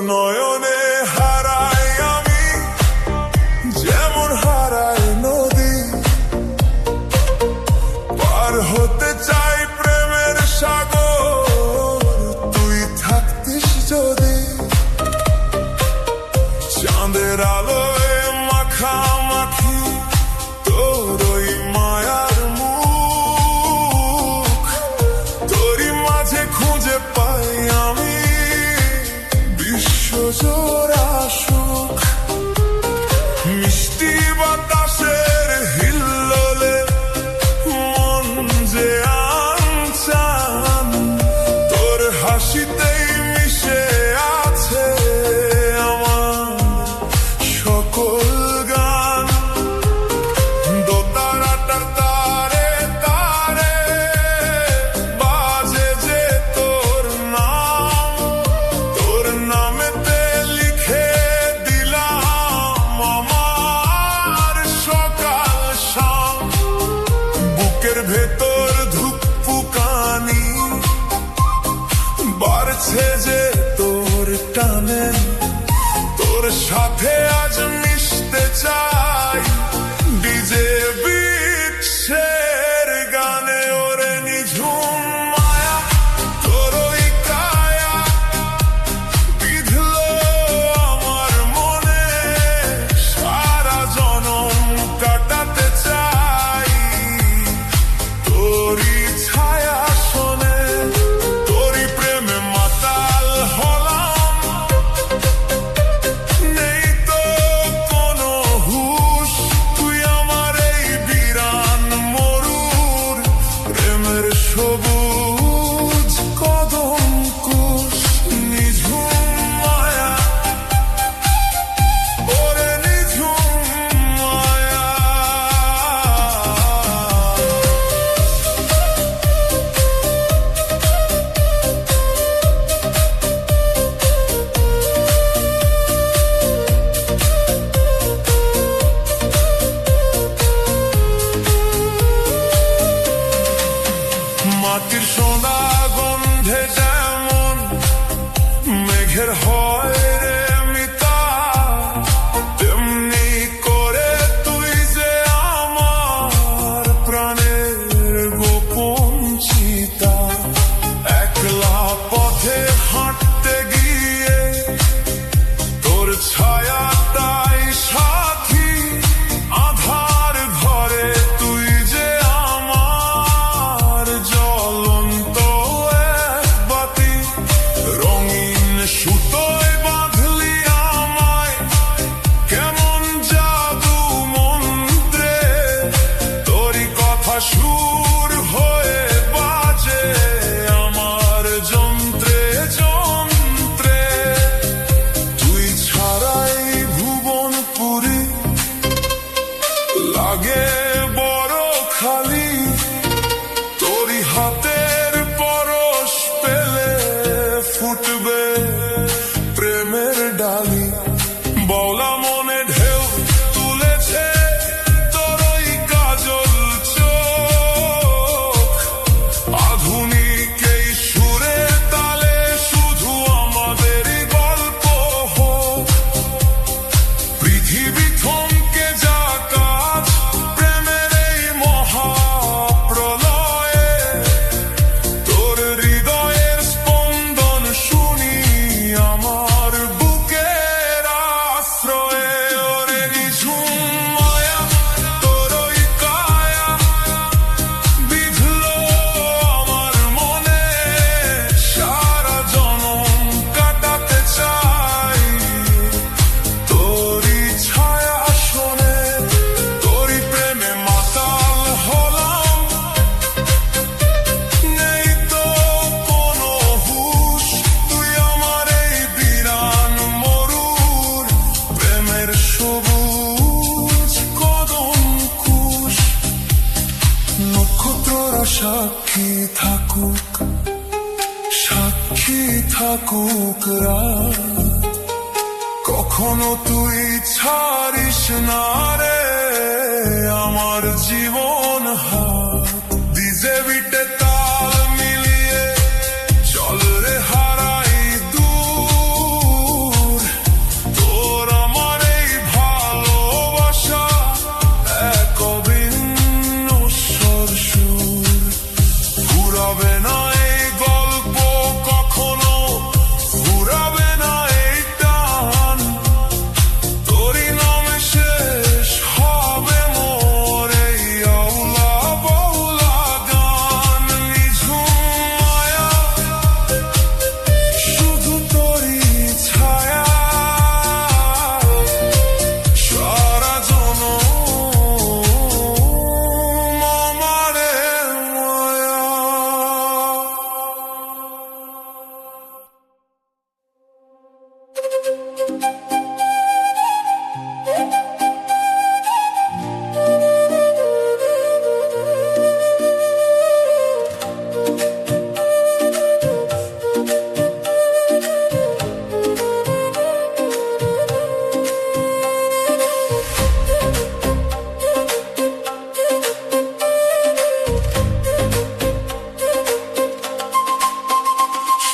নয়নে হারাই আমি যেমন হারাই নদী, পার হতে চাই প্রেমের সাগর তুই থাকতিস যদি। চাঁদের আলোয় মাখামাখি তোর ওই মায়ার মুখ, তোরই মাঝে খুঁজে পাই আমি বিশ্বজোড়া সুখ। মিষ্টি বাতাসের হিল্লোলে মন যে আনচান, তোর হাসিতেই মিশে আছে আমার সকল গান। দোতারাটার তারে তারে বাজে যে তোর নাম, তোর নামেতে লিখে দিলাম আমার সকাল শাম। বুকের ভেতর ধুকপুকানি বাড়ছে যে তোর টানে, তোর সাথে আজ মিশতে চাই ডিজে বিটসের গানে। ওরে নিঝুম মায়া তোর ওই কায়া বিঁধলো আমার মনে, সারা জনম কাটাতে চাই তোরই ছায়া শোনে। তোরই প্রেমে মাতাল হলাম, নেই তো কোনো হুঁশ, তুই আমার এই বিরান মরুর প্রেমের সবুজ কদম কুশ। নিঝুম মায়া ওরে নিঝুম মায়া। মাটির সোনা গন্ধে যেমন মেঘের হয় রে মিতা, তেমনি করে তুই যে আমার প্রাণের গোপন চিতা। একলা পথে হাঁটতে গিয়ে তোর ছায়াটাই সাথী, আধার ঘরে তুই যে আমার জ্বলন্ত এক বাতি। রঙিন সুতোয় বাঁধলি আমায় কেমন জাদু মন্ত্রে, তোরই কথা সুর হয়ে বাজে আমার যন্ত্রে যন্ত্রে। তুই ছাড়াই ভুবনপুরী লাগে বড় খালি, তোরই হাতের পরশ পেলে ফুটবে প্রেমের ডালি। বলা মনে ঢেউ তুলেছে তোর ওই কাজল চোখ, আধুনিক এই সুরের তালে শুধু আমাদেরই গল্প হোক। পৃথিবী থমকে যাক আজ প্রেমের এই মহাপ্রলয়ে, তোর হৃদয়ের স্পন্দন শুনি আমার বুকের আশ্রয়ে। ওরে নিঝুম মায়া তোর ওই কায়া বিঁধলো আমার মনে, সারা জনম কাটাতে চাই তোরই ছায়া শোনে। তোরই প্রেমে মাতাল হলাম, নেই তো কোনো হুঁশ, তুই আমার এই বিরান মরুর প্রেমের সবুজ কদম কুশ। নক্ষত্ররা সাক্ষী থাকুক, সাক্ষী থাকুক রাত, কখনো তুই ছাড়িস না রে আমার জীবন হাত। ডিজে বিটে তাল মিলিয়ে চল রে হারাই দূর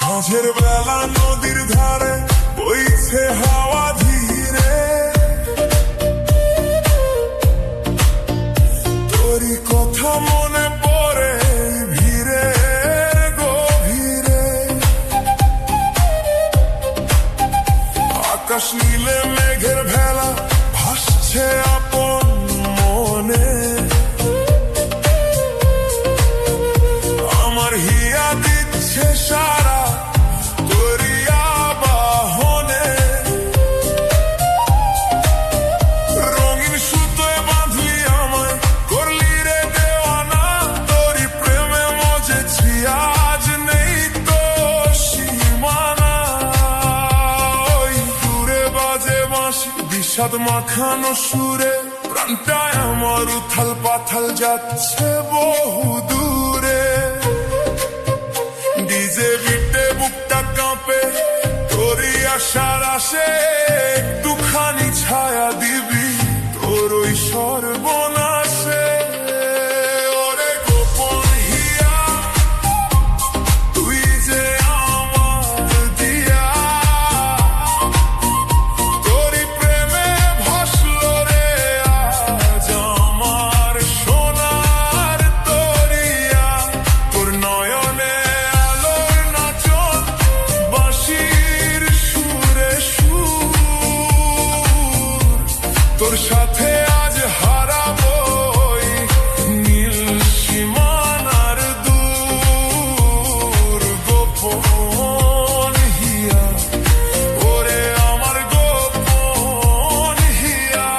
মাঝের বেলা নদীর ধারে বইছে হাওয়া ধীরে, তোরই কথা মনে পড়ে ভিড়ে গভীরে। আকাশ নীলে মেঘের ভেলা ভাসছে আপন মনে, আমার হিয়া দিচ্ছে সারা বিষাদ মাখানো সুরে প্রাণটায় আমার উথাল পাথাল যাচ্ছে বহু দূরে। ডিজে বিটে বুকটা কাঁপে তোরই আশার আসে, একটুখানি ছায়া দিবি তোর ওই সর্বনাশে। ওরে গোপন হিয়া তুই যে আমার দিয়া, তোরই প্রেমে ভাসলো রে আজ আমার সোনার তরিয়া। তোর নয়নে আলোর নাচন বাঁশির সুরে সুর, তোর সাথে আজ হারাবো নীল সীমানার দূর। গোপন হিয়া ওরে আমার গোপন হিয়া।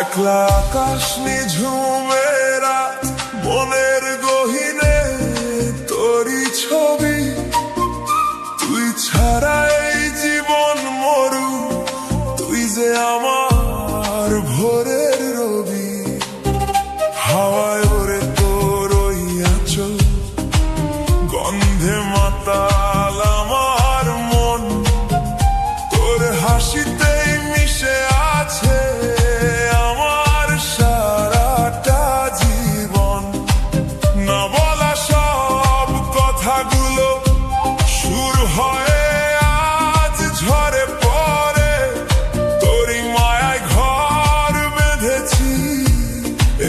একলা আকাশ নিঝুমে রাত, মনের গহীনে তোরই ছবি। তুই ছাড়া এই জীবন মরু, তুই যে আমার ভোরের রবি। হাওয়ায় ওরে তোর ওই আঁচল, গন্ধে মাতাল আমার মন। তোর হাসিতেই মিশে আছে আমার সারাটা জীবন। না বলা সব কথাগুলো সুর হয়ে আজ ঝরে পড়ে। তোরই মায়ায় ঘর বেঁধেছি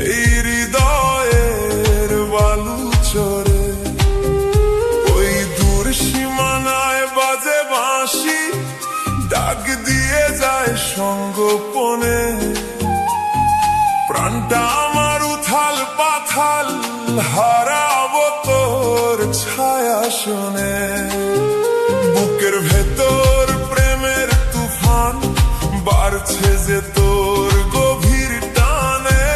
এই হৃদয়ের বালু চরে। ওই দূর সীমানায় বাজে বাঁশি, ডাক দিয়ে যায় সঙ্গোপনে। প্রাণটা আমার উথাল পাথাল, হারাবো তোর ছায়া শুনে। বুকের ভেতর প্রেমের তুফান বাড়ছে যে তোর গভীর টানে।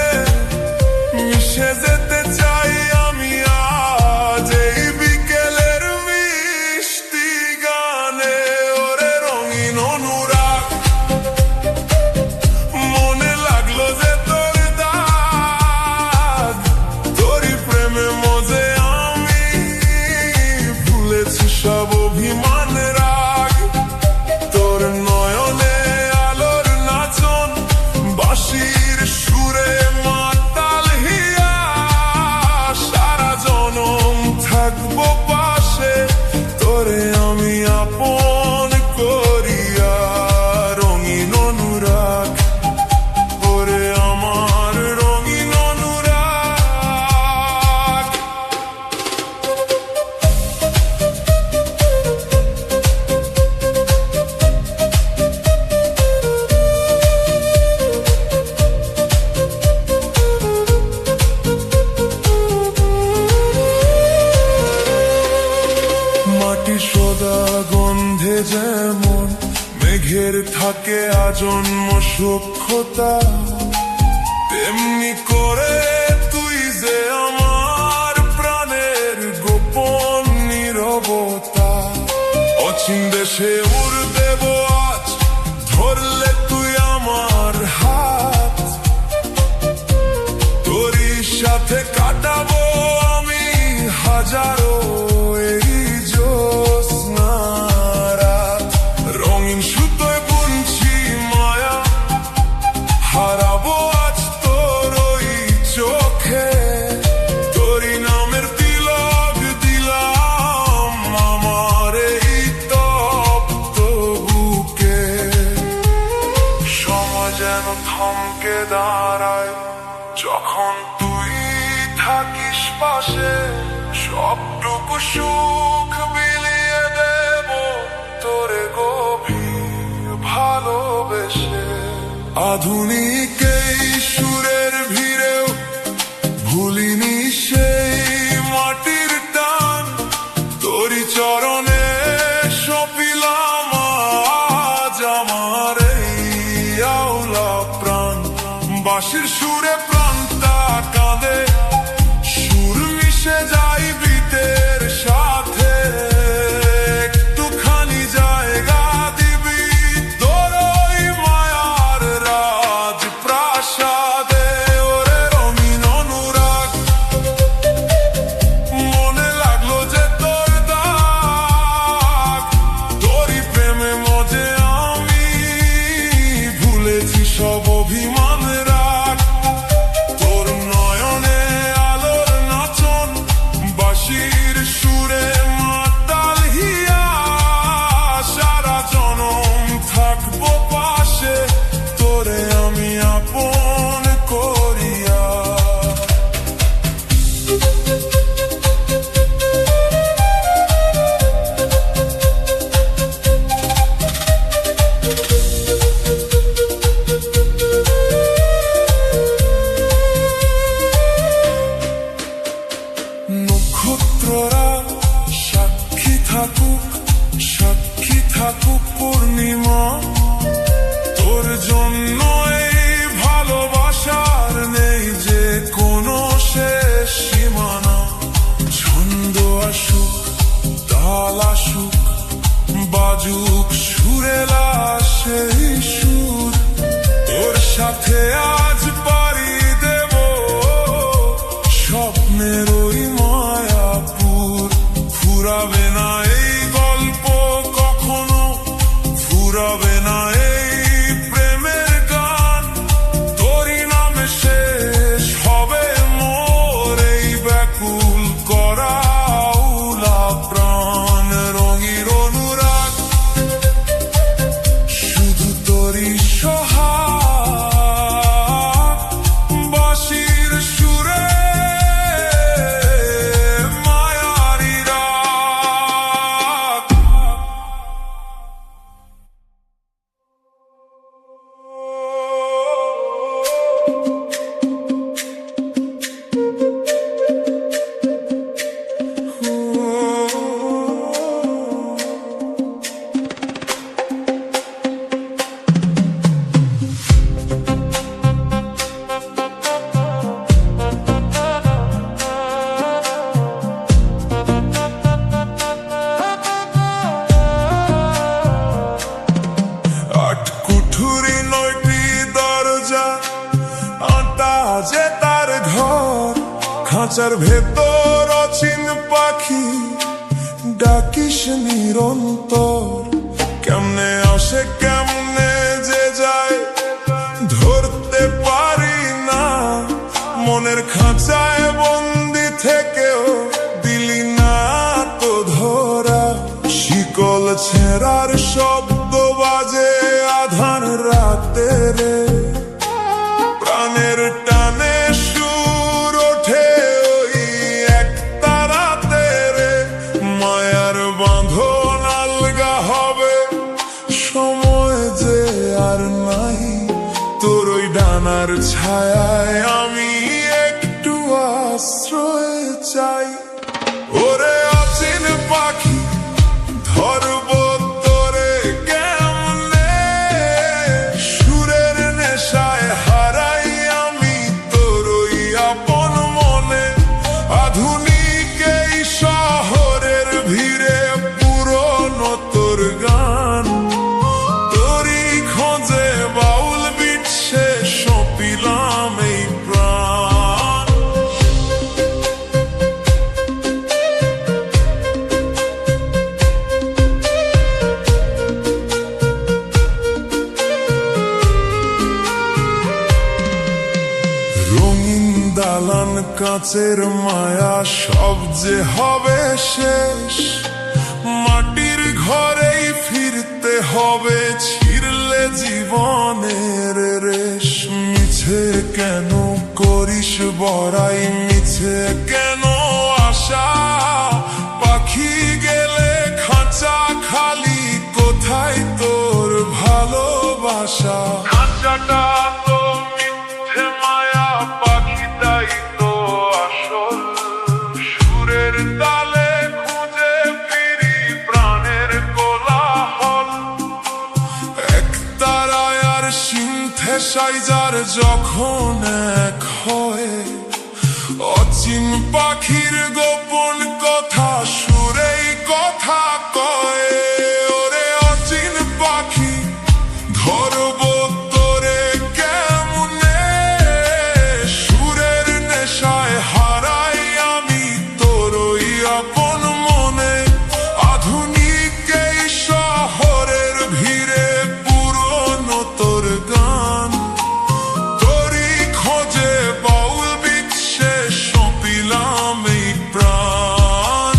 মিশে যেতে চাই আমি আজ এই বিকেলের মিষ্টি গানে। ওরে রঙিন অনুরাগ, মনে লাগলো যে তোর দাগ। তোরই প্রেমে মজে আমি ভুলেছি সব অভিমান রাগ। তোর নয়নে আলোর নাচন, বাঁশির সুরে মাতাল হিয়া। সারা জনম থাকবো পাশে, তোরে আমি আপন করিয়া। রঙিন অনুরাগ, ওরে আমার রঙিন অনুরাগ। মাটি সোদা গন্ধে যেমন মেঘের থাকে আজন্ম সূক্ষ্মতা, তেমনি করে তুই যে আমার প্রাণের গোপন নীরবতা। অচিন দেশে উড় দেব আজ, ধরলে তুই আমার হাত। তোরই সাথে কাটাবো আমি হাজারো এই জ্যোৎস্না রাত। রঙিন সুতোয় বুনছি মায়া, হারাবো আজ তোর ওই চোখে। তোরই নামের তিলক দিলাম আমার এই তপ্ত বুকে। সময় যেন থমকে দাঁড়ায় যখন তুই থাকিস পাশে। সবটুকু সুখ বিলিয়ে দেব তোরে গভীর ভালোবেসে। আধুনিক এই সুরের ভিড়েও ভুলিনি সেই মাটির টান। তোরই চরণে সপিলাম আজ আমার এই আওলা প্রাণ। বাঁশির সুরে প্রাণটা কাঁদে, সুর মিশে যায় বৃতের সাথে। একটুখানি জায়গা দিবি তোর ওই মায়ার রাজ প্রাসাদে। ওরে রঙিন অনুরাগ, মনে লাগলো যে তোর দাগ। তোরই প্রেমে মজে আমি ভুলেছি সব অভিমান রাগ। পূর্ণিমা, তোর জন্য এই ভালোবাসার নেই যে কোনো শেষ সীমানা। ছন্দ আসুক, তাল আসুক, বাজুক সুরেলা সেই সুর, তোর সাথে আজ পাড়ি দেব স্বপ্নের ওই মায়াপুর। ফুরাবে না এই গল্প কখনো, ফুরাবে না এই প্রেমের গান, তোরই নামে শেষ হবে মোর এই ব্যাকুল করা উলা প্রাণ। রঙির অনুরাগ শুধু তোরই সোহাগ, বাঁশির সুরে মায়ারি রাগ। আট কুঠুরি 9টি দরজা, আটা যে তার ঘর, খাঁচার ভেতর অচিন পাখি ডাকিস নিরন্তর। কেমনে আসে কেমনে যে যায় ধরতে পারি না, মনের খাঁচায় বন্দি থেকেও দিলি না তো ধরা। শিকল ছেঁড়ার শব্দ বাজে আধার রাতে রে, প্রাণের টানে সুর ওঠে ওই এক তারাতে রে। মায়ার বাঁধন আলগা হবে সময় যে আর নাই, তোর ওই ডানার ছায়ায় আমি একটু আশ্রয় চাই। ওরে অচিন পাখি ধরব তোরে কেমনে, সুরের নেশায় হারাই আমি তোর ওই আপন মনে। আধুনিক এই শহরের ভিড়ে পুরনো তোর গান, তোরই খোঁজে বাউল বিটসে সঁপিলাম এই প্রাণ। রঙিন দালান কাঁচের মায়া সব যে হবে শেষ, মাটির ঘরেই ফিরতে হবে ছিঁড়লে জীবনের রেশ। মিছে কেন করিস বড়াই, মিছে কেন আশা, পাখি গেলে খাঁচা খালি, কোথায় তোর ভালোবাসা। খাঁচাটা তো মিথ্যে মায়া, পাখিটাই তো আসল, সুরের তালে খুঁজে ফিরি প্রাণের কোলাহল। এক তারায় আর সিনথেসাইজার যখন এক হয়, অচিন পাখির গোপন কথা সুরেই কথা কয়। ওরে অচিন পাখি ধরব তোরে কেমনে, সুরের নেশায় হারাই আমি তোর ওই আপন মনে। আধুনিক এই শহরের ভিড়ে পুরনো তোর গান, তোরই খোঁজে বাউল বিটসে সঁপিলাম এই প্রাণ।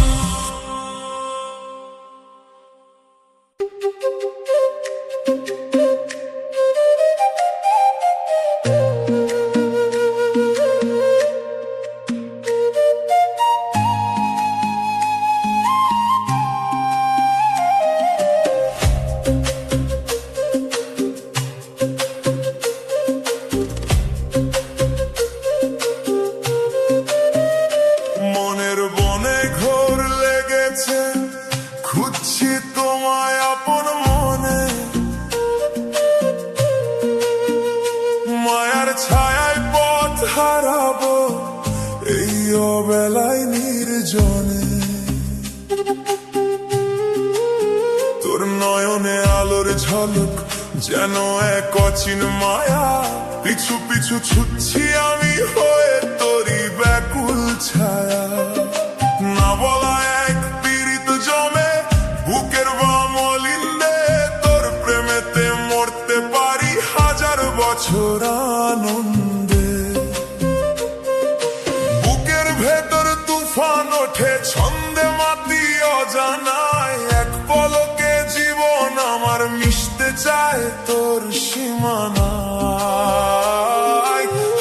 ঝলক যেন এক অচিন মায়া, পিছু পিছু ছুটছি আমি হয়ে তোরই ব্যাকুল ছায়া। না বলা এক পীড়িত জমে বুকের বামলিন্দে, তোর প্রেমেতে মরতে পারি হাজার বছর আনন্দে। বুকের ভেতর তুফান ওঠে ছন্দে মাতি অজানায়, এক পলকে জীবন আমার মিশতে চায় তোর সীমানায়।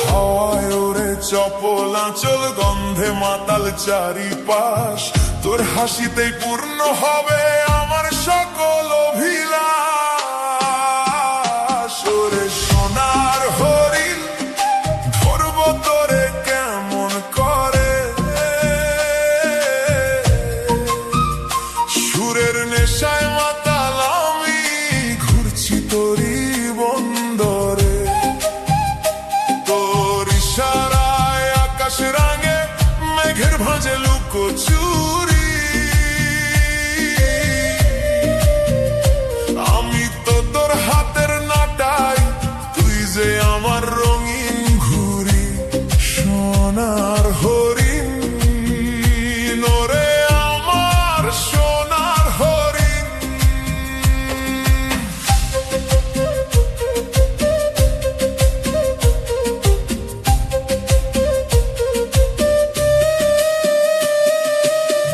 হাওয়ায় ওরে চপল আঁচল, গন্ধে মাতাল চারিপাশ, তোর হাসিতেই পূর্ণ হবে আমার সকল অভিলাষ। ওরে সোনার হরিণ ধরব তোরে কেমন করে, সুরের নেশায় মাতাল আমি ঘুরছি তোরই বন্দরে। তোর ইশারায় আকাশ রাঙে মেঘের ভাঁজে লুকোচুরি, আমি তো তোর হাতের নাটাই, তুই যে আমার রঙিন ঘুড়ি। সোনার হরিণ ওরে আমার সোনার হরিণ।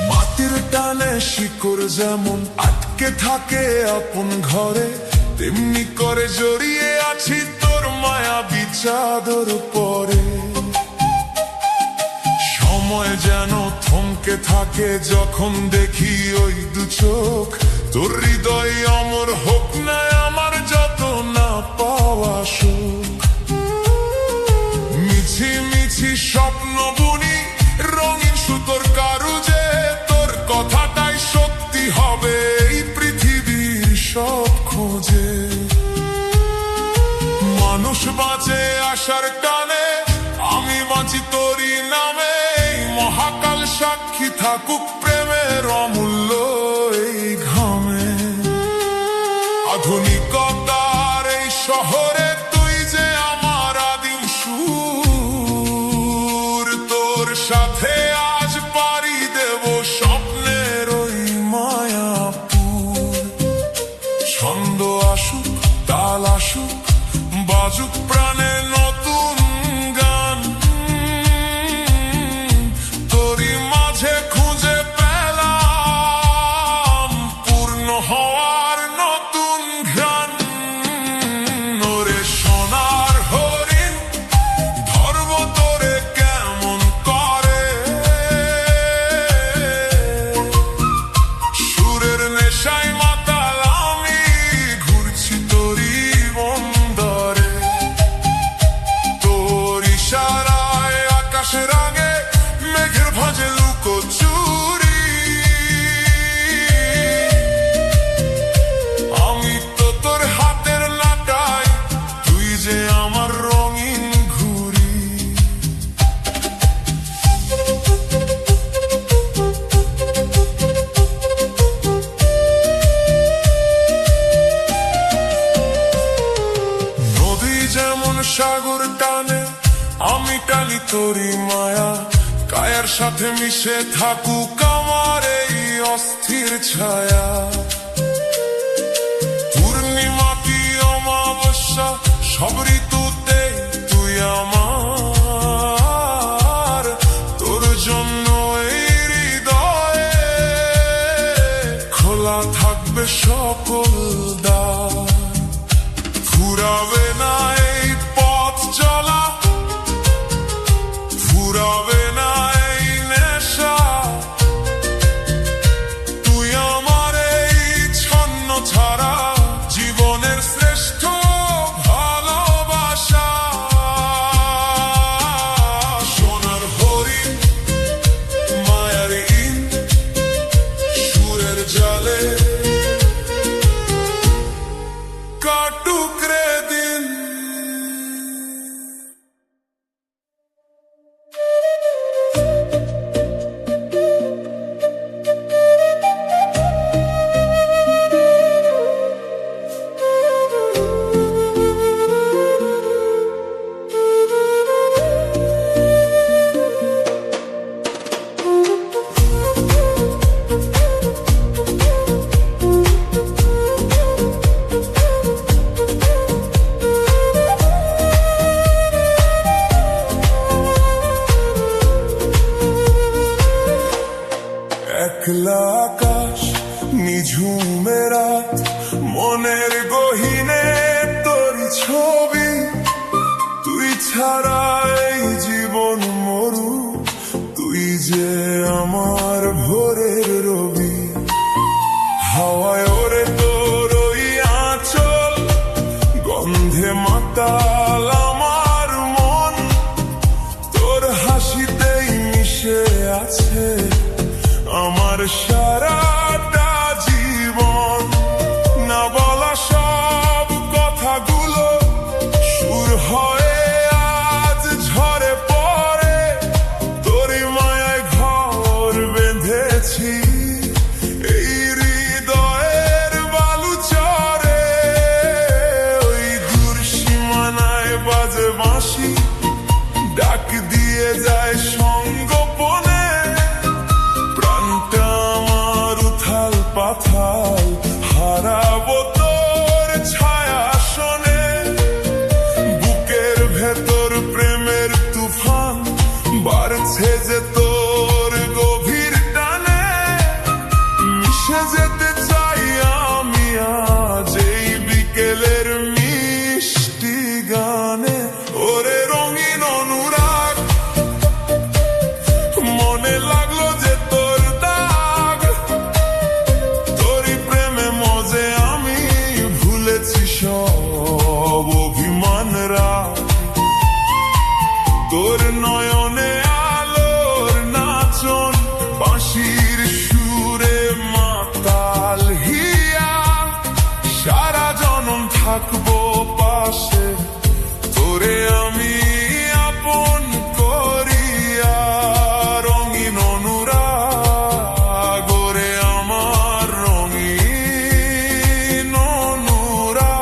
মাটির টানে শিকড় যেমন আটকে থাকে আপন ঘরে, তেমনি করে জড়িয়ে আছি তোর মায়াবী চাদর পরে। সময় যেন থমকে থাকে যখন দেখি ওই দু চোখ, তোর হৃদয় অমর হোক না আমার যত না পাওয়া সুখ। মিছি মিছি স্বপ্ন বুনি রঙিন সুতোর কারুজে, তোর কথাটাই সত্যি হবে এই পৃথিবীর সব খোঁজে। মানুষ বাঁচে আশার টানে, আমি বাঁচি তোরই নামে, এই মহাকাল সাক্ষী থাকুক প্রেমের অমূল্য এই ঘামে। আধুনিকতার এই শহরে তুই যে আমার আদিম সুর, তোর সাথে আজ পাড়ি দেব স্বপ্নের ওই মায়াপুর। ছন্দ আসুক তাল আসুক বাজুক প্রাণে নতুন গান, তোরই মাঝে খুঁজে পেলাম পূর্ণ হওয়ার নতুন ঘ্রাণ। ওরে সোনার হরিণ ধরব তোরে কেমন করে, সুরের নেশায় মাতাল আমি ঘুরছি তোরই বন্দরে। তোর ইশারায় আকাশ রাঙে মেঘের ভাঁজে লুকোচুরি, আমি তো তোর হাতের নাটাই, তুই যে আমার রঙিন ঘুড়ি। নদী যেমন সাগর টানে, আমি টানি তোরই মায়া, কায়ার সাথে মিশে থাকুক আমার এই অস্থির ছায়া। পূর্ণিমা কি অমাবস্যা সব ঋতুতে তুই আমার, তোর জন্য এই হৃদয়ে খোলা থাকবে সকল দ্বার। ফুরাবে না এই পথ চলা, ফুরাবে না এই নেশা, তুই আমার এই ছন্ন ছাড়া জীবনের শ্রেষ্ঠ ভালোবাসা। থাকবো পাশে, তোরে আমি আপন করিয়া। রঙিন অনুরাগ ওরে আমার রঙিন অনুরাগ।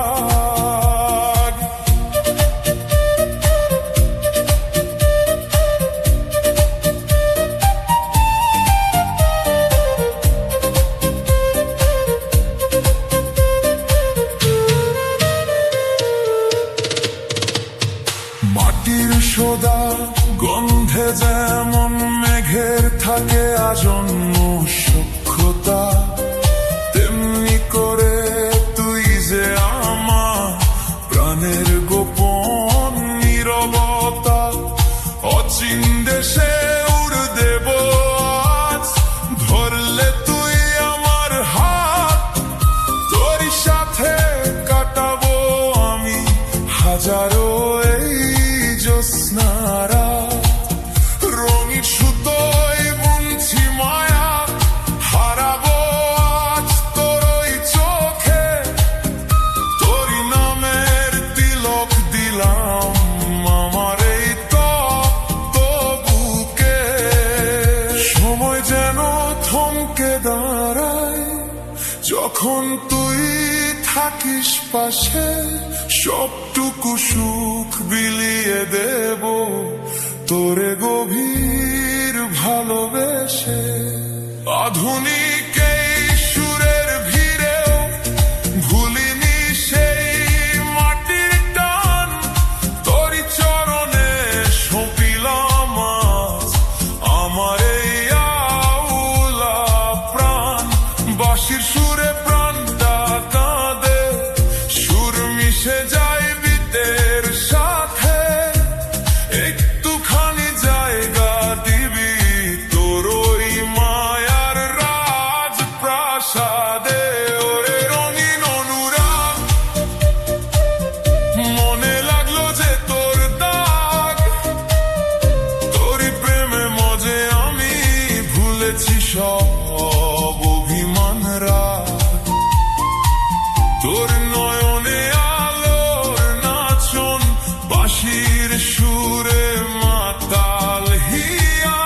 মাটির সোদা গন্ধে যেমন মেঘের থাকে আজন্ম সূক্ষ্মতা, তেমনি করে তুই যে আমার প্রাণের গোপন নীরবতা। অচিন দেশে উড় দেব আজ, ধরলে তুই আমার হাত, তোরই সাথে কাটাবো আমি হাজারো জ্যোৎস্নারা। রঙিন সুতোয় বুনছি মায়া, হারাবো আজ তোরই চোখে। তোরই নামের তিলক দিলাম আমার এই তপ্ত বুকে। সময় যেন থমকে দাঁড়ায় যখন তুই থাকিস পাশে, সবটুকু সুখ বিলিয়ে দেব তোরে গভীর ভালোবেসে। আধুনিক এই সুরের ভিড়েও ভুলিনি সেই মাটির টান, তোরই চরণে সঁপিলাম আজ আমার এই আউলা প্রাণ। বাঁশির সুরে প্রাণটা কাঁদে, সুর মিশে যায় বিতের সাথে। একটুখানি জায়গা দিবি তোর ওই মায়ার রাজপ্রাসাদে। ওরে রঙিন অনুরাগ, মনে লাগলো যে তোর দাগ, তোরই প্রেমে মজে আমি ভুলেছি সব অভিমান রাগ। তোর নয়নে আলোর নাচন, বাঁশির সুরে মাতাল হিয়া।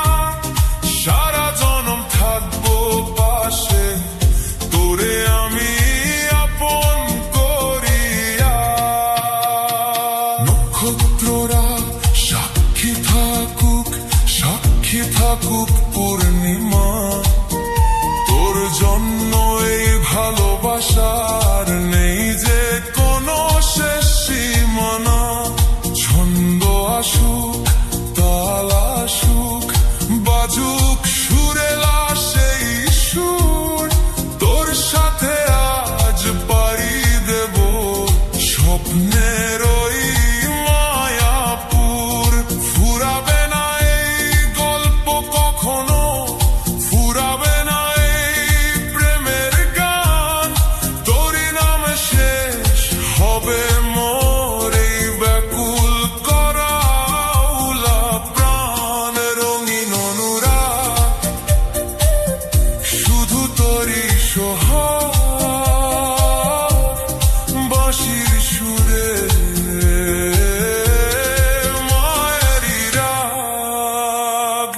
সারা জনম থাকবো পাশে, তোরে আমি আপন করিয়া। নক্ষত্ররা সাক্ষী থাকুক, সাক্ষী থাকুক পূর্ণিমা, তোর জন্য এই ভালোবাসার নেই যে কোনো শেষ সীমানা। ছন্দ আসুক, তাল আসুক, বাজুক সুরেলা সেই সুর, তোর সাথে আজ পাড়ি দেব স্বপ্নের ওই মায়াপুর। ফুরাবে না এই গল্প কখনো, ফুরাবে না এই প্রেমের গান, তোরই নামে শেষ হবে মোর এই ব্যাকুল করা উলা প্রাণ। রঙিন অনুরাগ শুধু তোরই সোহাগ, বাঁশির সুরে মায়েরই রাগ।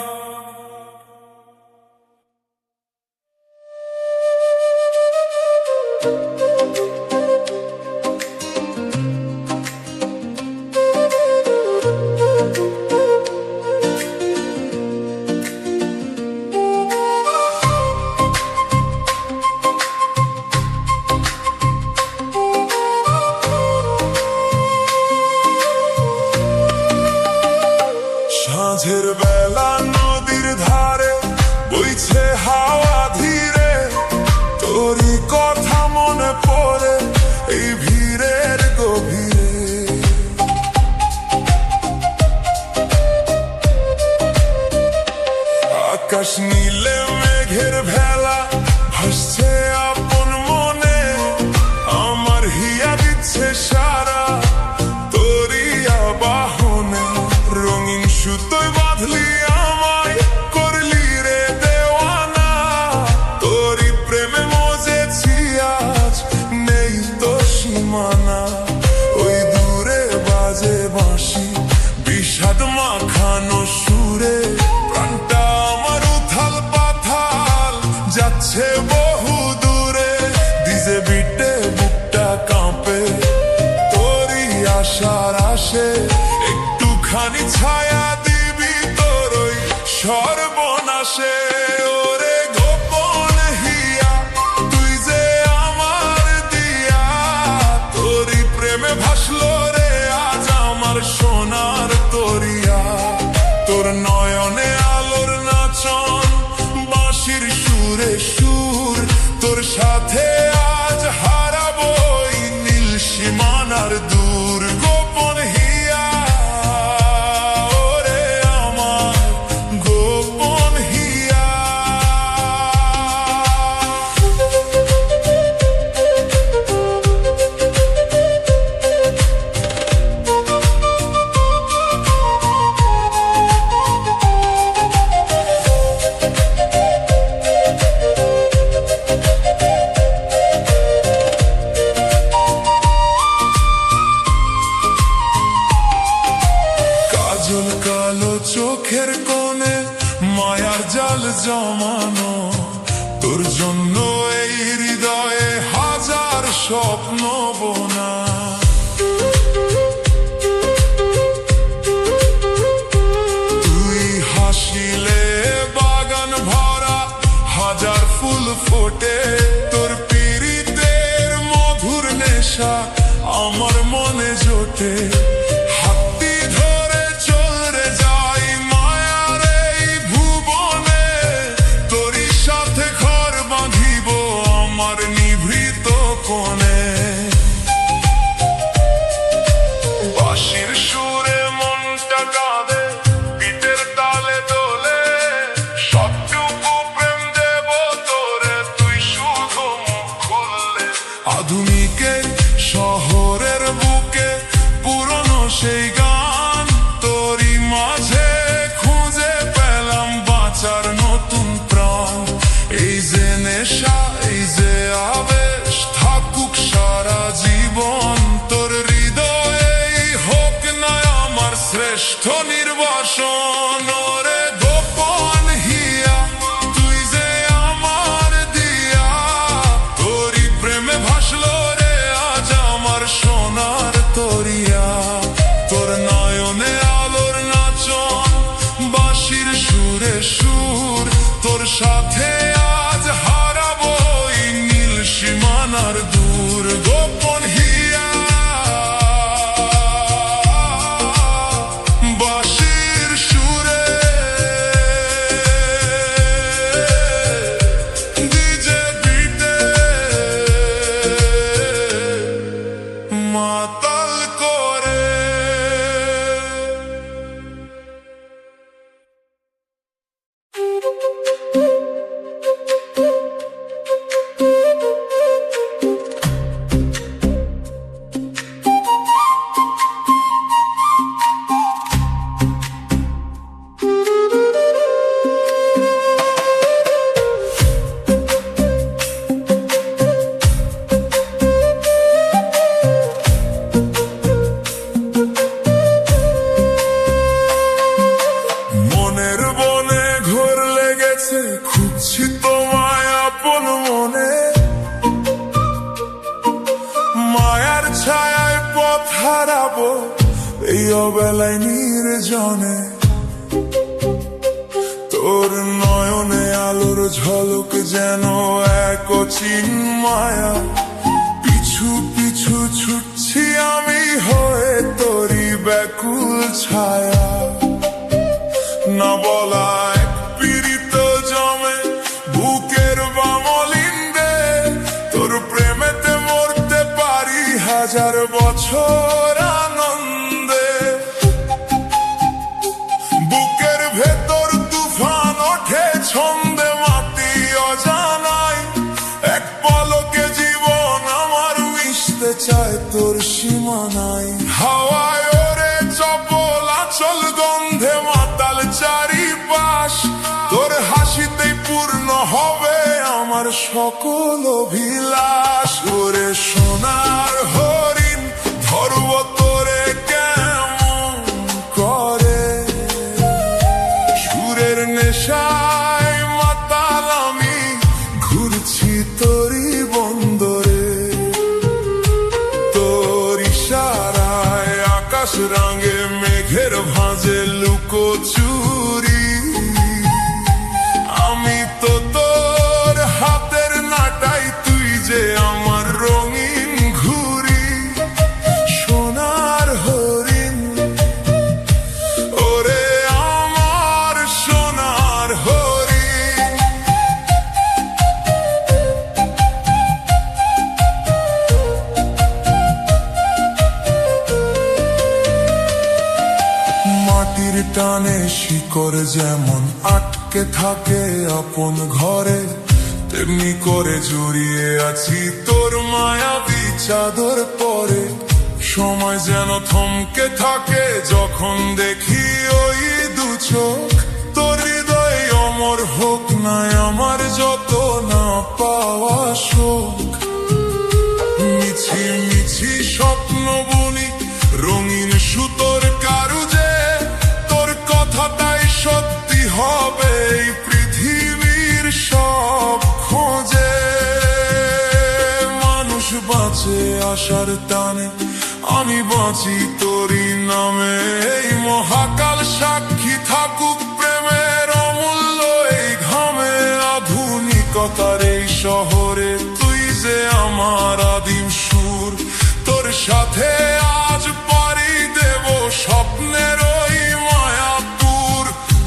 সাঁঝের বেলা নদীর ধারে বইছে হাওয়া ধীরে, তোরই কথা মনে পড়ে এই ভিড়ের গভীরে। আকাশ নীলে মেঘের ভেলা ভাসছে আপন মনে, আমার হিয়া দিচ্ছে সারা তোরই আবাহনে। রঙিন সুতোয় বাঁধলি একটুখানি ছায়া দিবি তোর ওই সর্বনাশে। ওরে গোপন হিয়া তুই যে আমার দিয়া, তোরই প্রেমে ভাসলো রে আজ আমার সোনার তরিয়া। তোর নয়নে আলোর নাচন, বাঁশির সুরে সুর, তোর সাথে আজ হারাবো এই নীল সীমানার দূর। গোপন হিয়া ওরে আমার গোপন হিয়া। কাজল কালো চোখের কোণে মায়ার জাল জমানো, তোর জন্য এই হৃদয়ে হাজার স্বপ্ন বোনা। তুই হাসিলে বাগান ভরা হাজার ফুল ফোটে, তোর পীড়িতের মধুর নেশা আমার মনে জোটে। হাতটি ধরে চলে যাই মায়ার এই ভুবনে, তোরই সাথে ঘর বাঁধিব আমার নিভৃত কোণে। বাঁশির সুরে মনটা কাঁদে, পিঠের তালে দোলে, সবটুকু প্রেম দেব তোরে তুই শুধু মুখ খুললে। আধুনিকে শহরের বুকে পুরনো সেই গান, তোরই মাঝে খুঁজে পেলাম বাঁচার নতুন প্রাণ। এই যে নেশা এই যে আবেশ থাকুক সারা জীবন, তোর হৃদয়েই হোক না আমার শ্রেষ্ঠ নির্বাসন। ওরে গোপন হিয়া তুই যে আমার দিয়া, তোরই প্রেমে ভাসলো রে আজ আমার সোনার তরিয়া। তোর নয়নে আলোর নাচন, বাঁশির সুরে সুর, তোর সাথে আজ হারাবো এই নীল সীমানার দূর। গোপন হিয়া বাঁশির সুরে ডিজে বিটে মাতাল করে। মনের বনে ঘোর লেগেছে, খুঁজছি তোমায় আপন মনে। মায়ার ছায়ায় পথ হারাবো এই অবেলায় নির্জনে। তোর নয়নে আলোর ঝলক যেন এক অচিন মায়া, পিছু পিছু ছুটছি আমি হয়ে তোরই ব্যাকুল ছায়া। না বলা এক পীড়িত জমে বুকের বামলিন্দে, তোর প্রেমেতে মরতে পারি হাজার বছর আনন্দে। বুকের ভেতর তুফান ওঠে ছন্দে মাতি অজানায়, এক পলকে জীবন আমার মিশতে চায় তোর সীমানায়। হাওয়ায় ওরে চপল আচল গন্ধে মাতাল চারিপাশ, তোর হাসিতেই পূর্ণ হবে আমার সকল অভিলাষ। ওরে সোনার হরিণ ধরব তোরে কেমন করে, সুরের নেশায় মাতাল আমি ঘুরছি তোরই বন্দরে। তোর ইশারায় আকাশ রাঙে মেঘের ভাঙ লুকোচুরি। আমি তো তোর হাতের নাটাই, তুই যে আমার রঙিন ঘুড়ি। সোনার হরিণ ওরে আমার সোনার হরিণ। মাটির টানে শিকড় যেমন আটকে থাকে আপন ঘরে, তেমনি করে জড়িয়ে আছি তোর মায়াবী চাদর পরে। সময় যেন থমকে থাকে যখন দেখি ওই দু চোখ। তোর হৃদয় অমর হোক না আমার যত না পাওয়া শোক। মিছি মিছি স্বপ্ন বুনি রঙিন সুতোর কারুজে, তোর কথাটাই সত্যি হবে এই পৃথিবীর সব খোঁজে। মানুষ বাঁচে আশার টানে, আমি বাঁচি তোরই নামে। এই মহাকাল সাক্ষী থাকুক প্রেমের অমূল্য এই ঘামে। আধুনিকতার এই শহরে তুই যে আমার আদিম সুর। তোর সাথে আজ পাড়ি দেব স্বপ্নের ওই মায়াপুর।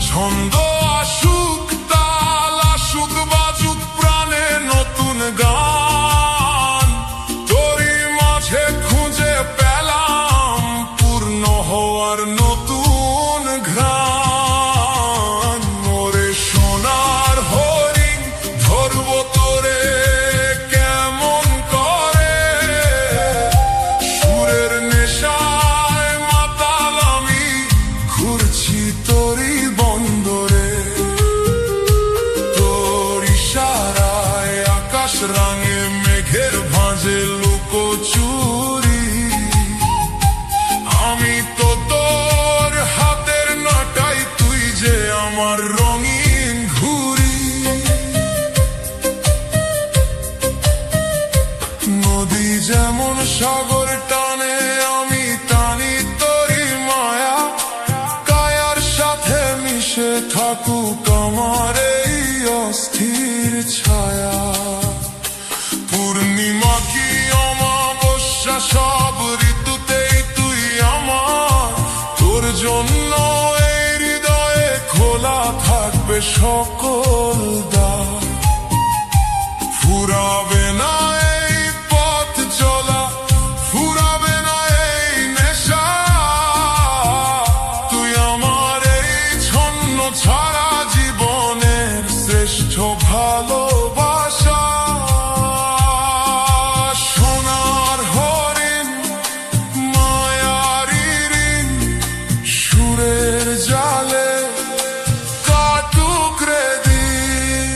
ছন্দ আসুক তাল আসুক বাজুক প্রাণে নতুন গান। তোরই মাঝে খুঁজে পেলাম পূর্ণ হওয়ার নতুন ঘ্রাণ। ওরে সোনার হরিণ ধরবো তোরে কেমন করে, সুরের নেশায় মাতাল আমি ঘুরছি তোরই বন্দরে। তোর ইশারায় আকাশ রাঙে মেঘের ভাঁজে লুকোচুরি। আমি তো তোর হাতের নাটাই, তুই যে আমার রঙিন ঘুড়ি। নদী যেমন সাগর টানে, আমি টানি তোরই মায়া। কায়ার সাথে মিশে থাকুক আমার এই অস্থির ছায়া। পূর্ণিমা কি অমাবস্যা সব ঋতুতেই তুই আমার। তোর জন্য এই হৃদয়ে খোলা থাকবে সকল দ্বার। ফুরাবে না এই পথ চলা, ফুরাবে না এই নেশা। তুই আমার এই ছন্ন ছাড়া জীবনের শ্রেষ্ঠ ভালোবাসা। সোনার হরিণ মায়ারি ঋণ, সুরের জালে কাটুক রে দিন।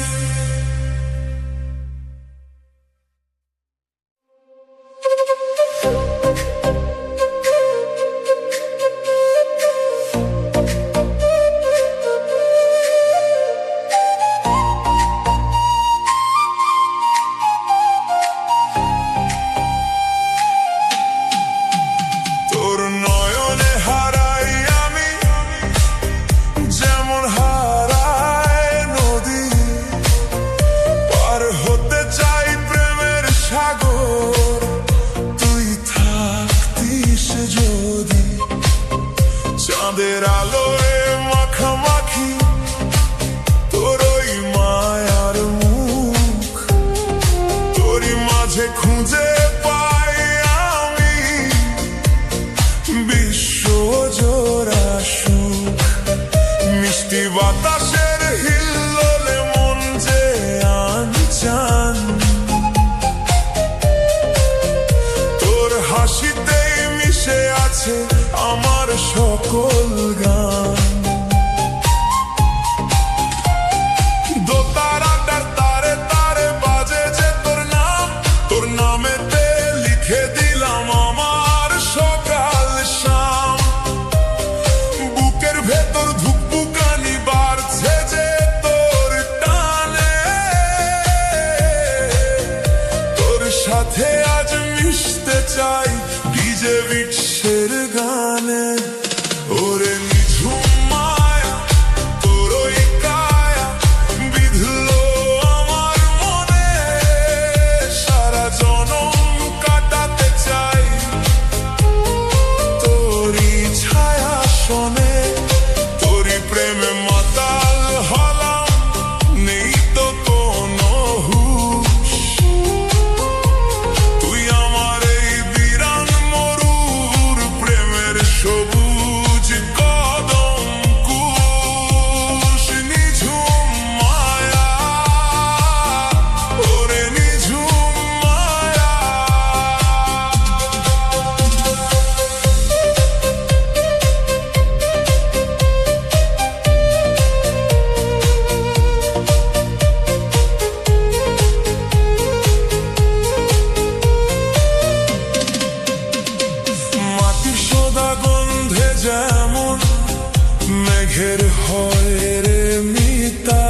তোর নয়নে হারাই আমি যেমন হারায় নদী। পার হতে চাই প্রেমের সাগর, তুই থাকতিস যদি। চাঁদের আলোয় মাখামাখি তোর ওই মায়ার মুখ। তোরই মাঝে খুঁজে পাই আমি বিশ্ব জোড়া সুখ। মিষ্টি বাতাসের হিল্লোলে মন যে আনচান। তোর হাসিতেই মিশে আছে আমার সকল গান। দোতারাটার তারে তারে বাজে যে তোর নাম। তোর নামেতে লিখে দিলাম আমার সকাল শাম। বুকের ভেতর ধুকপুকানি বাড়ছে যে তোর টানে। তোর সাথে আজ মিশতে চাই ভিজে বিশ্বের গানে। ওরে নিঝুম সুখের হয় রে মিতা,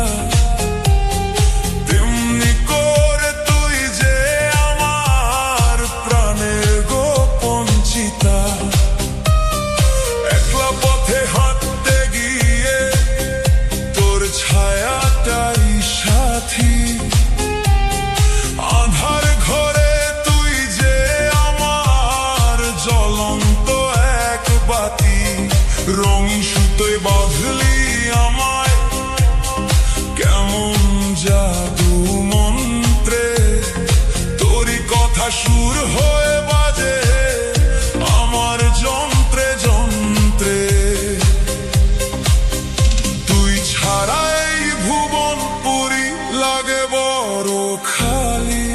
তেমনি করে তুই যে আমার প্রাণের গোপন চিতা। একলা পথে হাঁটতে গিয়ে তোর ছায়াটাই সাথী, আধার ঘরে তুই যে আমার জ্বলন্ত এক বাতি। রঙিন সুতোয় বাঁধলি আমায় কেমন জাদু মন্ত্রে, তোরই কথা সুর হয়ে বাজে আমার যন্ত্রে যন্ত্রে। তুই ছাড়া এই ভুবন পুরী লাগে বড় খালি,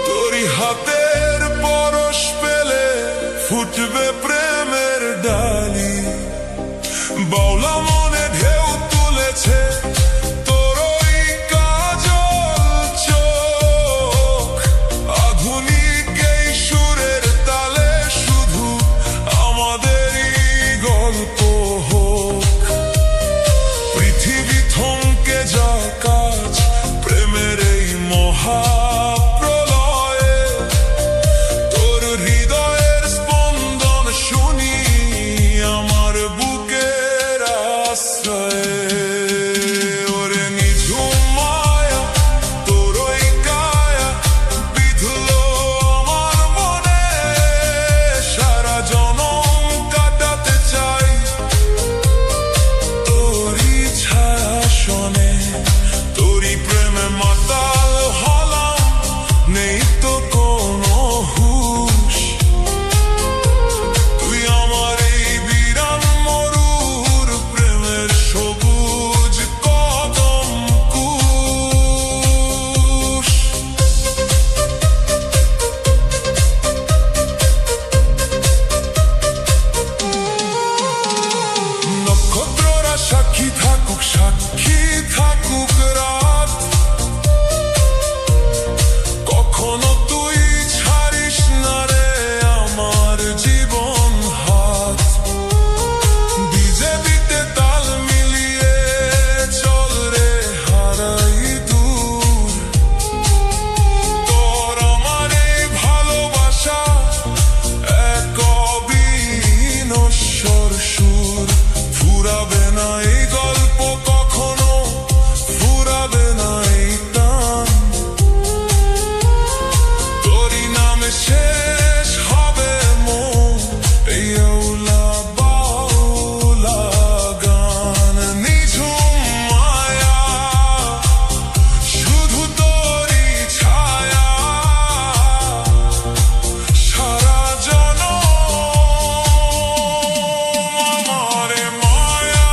তোরই হাতের পরশ পেলে ফুটবে প্রেমের ডালি। বাউলা মনে ঢেউ তুলেছে তোর ওই কাজল চোখ, আধুনিক এই সুরের তালে শুধু আমাদেরই গল্প হোক। পৃথিবী থমকে যা কাজ প্রেমের এই মহাপ্রলয়ে, তোর হৃদয়ের স্পন্দন শুনি আমার বুকের আশ্রয়ে। ওরে নিঝুম মায়া তোর ওই কায়া বিধলো আমার মনে, সারা জনম কাটাতে চাই তোরই ছায়া শোনে। তোরই প্রেমে মাতাল হলাম, নেই তো কোনো হুঁশ। তুই আমার এই বিরান মরুর প্রেমের সবুজ কদম কুশ। নক্ষত্ররা সাক্ষী থাকুক, সাক্ষী থাকুক রাত, কখনো তুই ছাড়িস না রে আমার জীবন হাত। বিজেপিতে তাল মিলিয়ে চল রে হারাই দূর, তোর আমার এই ভালোবাসা এক অবিনশ্বর সুর। ফুরাবে না এই গল্প কখনো, ফুরাবে না এই টান, তোরই নামে শেষ হবে মন এই আউলা বাউলা গান। নিঝুম মায়া শুধু তোরই ছায়া, সারা জনম আমার মায়া।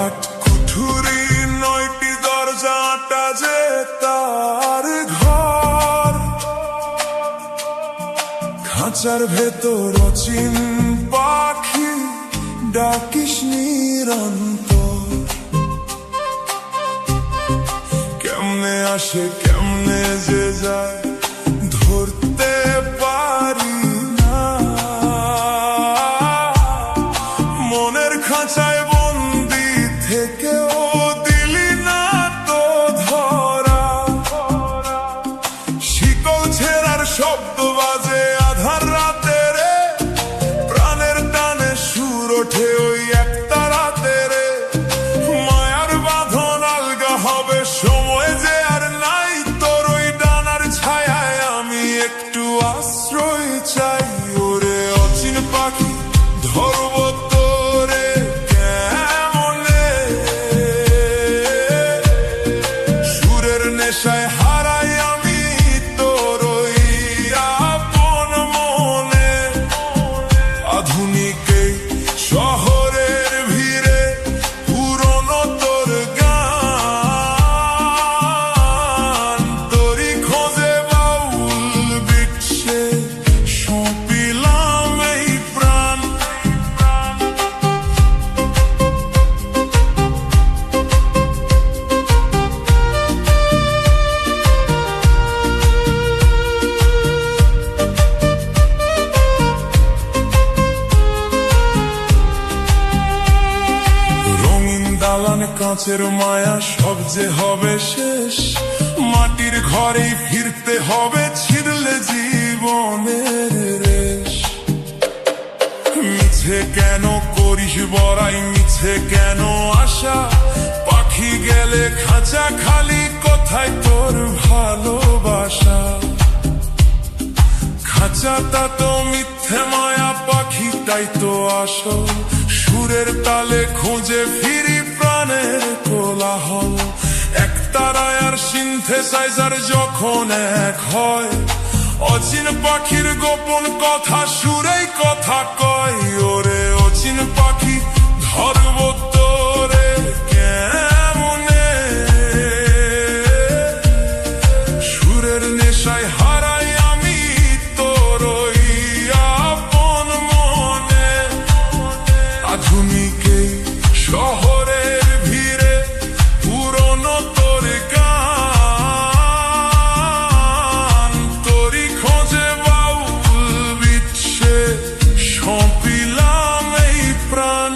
আট কুঠুরি 9টি দরজাটা যে তার ঘর, খাঁচার ভেতর অচিন পাখি ডাকিস নিরন্তর। কেমনে আসে কেমনে যে যায় ধরতে পারি না, মনের খাঁচায় বন্দি থেকেও দিলি না তো ধরা। শিকল ছেঁড়ার শব্দ বাজে আধার রাতে রে, প্রাণের টানে সুর ওঠে ওই একটা রাতে রে। মায়ার বাঁধন আলগা হবে সময় যে আর নাই, তোর ওই ডানার ছায়া কাঁচের মায়া সব যে হবে শেষ, মাটির ঘরেই ফিরতে হবে ছিঁড়লে জীবনের রেশ। মিছে কেন করিস বড়াই, মিছে কেন আশা, পাখি গেলে খাঁচা খালি, কোথায় তোর ভালোবাসা? খাঁচাটা তো মিথ্যে মায়া, পাখি তাই তো আসল, সুরের তালে খুঁজে ফিরি প্রাণের কোলাহল। একতারায় আর সিনথেসাইজার যখন এক হয়, অচিন পাখির গোপন কথা সুরেই কথা কয়। ওরে অচিন পাখি ধরব তোরে কেমনে, সুরের নেশায় হারাই আমি তোর ওই আপন মনে। আধুনিক এই শহরের ভিড়ে পুরনো তোর গান, তোরই খোঁজে বাউল বিচ্ছে সঁপিলাম এই প্রাণ।